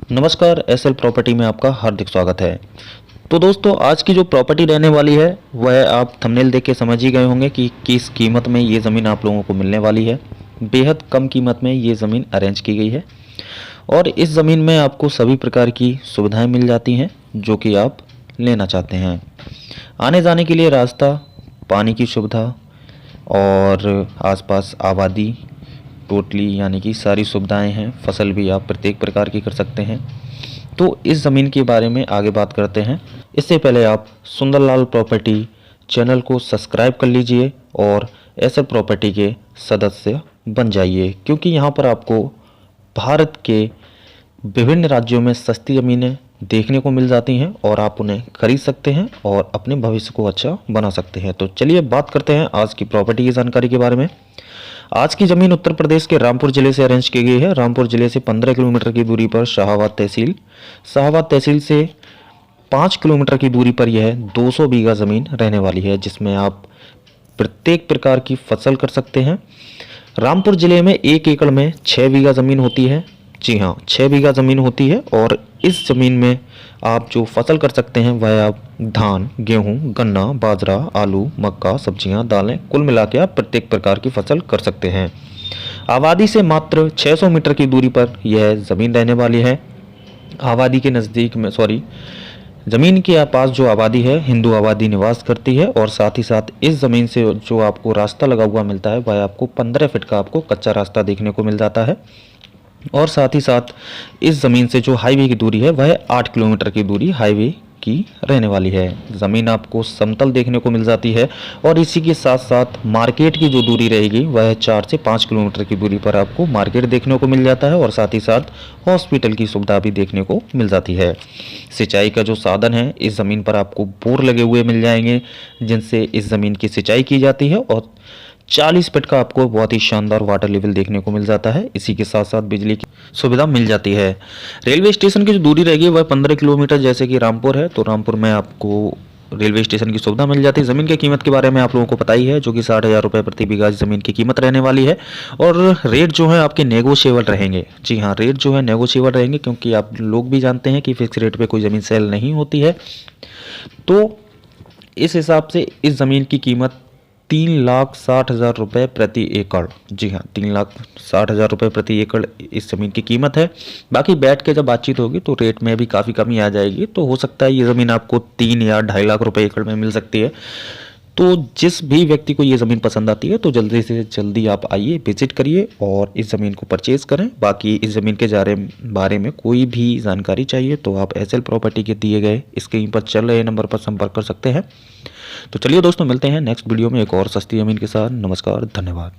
नमस्कार, SL property में आपका हार्दिक स्वागत है। तो दोस्तों, आज की जो प्रॉपर्टी रहने वाली है वह आप थंबनेल देख के समझ ही गए होंगे कि किस कीमत में ये ज़मीन आप लोगों को मिलने वाली है। बेहद कम कीमत में ये ज़मीन अरेंज की गई है और इस ज़मीन में आपको सभी प्रकार की सुविधाएं मिल जाती हैं जो कि आप लेना चाहते हैं। आने जाने के लिए रास्ता, पानी की सुविधा और आसपास आबादी टोटली यानी कि सारी सुविधाएं हैं। फसल भी आप प्रत्येक प्रकार की कर सकते हैं। तो इस ज़मीन के बारे में आगे बात करते हैं। इससे पहले आप सुंदरलाल प्रॉपर्टी चैनल को सब्सक्राइब कर लीजिए और एसएल प्रॉपर्टी के सदस्य बन जाइए, क्योंकि यहाँ पर आपको भारत के विभिन्न राज्यों में सस्ती ज़मीनें देखने को मिल जाती हैं और आप उन्हें खरीद सकते हैं और अपने भविष्य को अच्छा बना सकते हैं। तो चलिए बात करते हैं आज की प्रॉपर्टी की जानकारी के बारे में। आज की ज़मीन उत्तर प्रदेश के रामपुर ज़िले से अरेंज की गई है। रामपुर ज़िले से 15 किलोमीटर की दूरी पर शाहाबाद तहसील से 5 किलोमीटर की दूरी पर यह 200 बीघा ज़मीन रहने वाली है, जिसमें आप प्रत्येक प्रकार की फसल कर सकते हैं। रामपुर ज़िले में 1 एकड़ में 6 बीघा ज़मीन होती है। जी हाँ, 6 बीघा ज़मीन होती है और इस ज़मीन में आप जो फसल कर सकते हैं वह आप धान, गेहूं, गन्ना, बाजरा, आलू, मक्का, सब्जियां, दालें, कुल मिला के आप प्रत्येक प्रकार की फसल कर सकते हैं। आबादी से मात्र 600 मीटर की दूरी पर यह ज़मीन रहने वाली है। आबादी के नज़दीक में ज़मीन के पास जो आबादी है, हिंदू आबादी निवास करती है और साथ ही साथ इस ज़मीन से जो आपको रास्ता लगा हुआ मिलता है वह आपको 15 फीट का आपको कच्चा रास्ता देखने को मिल जाता है। और साथ ही साथ इस ज़मीन से जो हाईवे की दूरी है वह 8 किलोमीटर की दूरी हाईवे की रहने वाली है। ज़मीन आपको समतल देखने को मिल जाती है और इसी के साथ साथ मार्केट की जो दूरी रहेगी वह 4 से 5 किलोमीटर की दूरी पर आपको मार्केट देखने को मिल जाता है और साथ ही साथ हॉस्पिटल की सुविधा भी देखने को मिल जाती है। सिंचाई का जो साधन है, इस ज़मीन पर आपको बोर लगे हुए मिल जाएंगे जिनसे इस ज़मीन की सिंचाई की जाती है और 40 फीट का आपको बहुत ही शानदार वाटर लेवल देखने को मिल जाता है। इसी के साथ साथ बिजली की सुविधा मिल जाती है। रेलवे स्टेशन की जो दूरी रहेगी वह 15 किलोमीटर, जैसे कि रामपुर है तो रामपुर में आपको रेलवे स्टेशन की सुविधा मिल जाती है। ज़मीन की कीमत के बारे में आप लोगों को पता ही है, जो कि 60,000 रुपये प्रति बीघा ज़मीन की कीमत रहने वाली है और रेट जो है आपके नेगोशिएबल रहेंगे। जी हाँ, रेट जो है नेगोशिएबल रहेंगे, क्योंकि आप लोग भी जानते हैं कि फिक्स रेट पर कोई ज़मीन सेल नहीं होती है। तो इस हिसाब से इस ज़मीन की कीमत 3,60,000 रुपये प्रति एकड़, जी हाँ 3,60,000 रुपये प्रति एकड़ इस ज़मीन की कीमत है। बाकी बैठ के जब बातचीत होगी तो रेट में भी काफ़ी कमी आ जाएगी, तो हो सकता है ये ज़मीन आपको 3 या 2.5 लाख रुपये एकड़ में मिल सकती है। तो जिस भी व्यक्ति को ये ज़मीन पसंद आती है तो जल्दी से जल्दी आप आइए, विजिट करिए और इस ज़मीन को परचेज़ करें। बाकी इस ज़मीन के बारे में कोई भी जानकारी चाहिए तो आप एसएल प्रॉपर्टी के दिए गए स्क्रीन पर चल रहे नंबर पर संपर्क कर सकते हैं। तो चलिए दोस्तों, मिलते हैं नेक्स्ट वीडियो में एक और सस्ती ज़मीन के साथ। नमस्कार, धन्यवाद।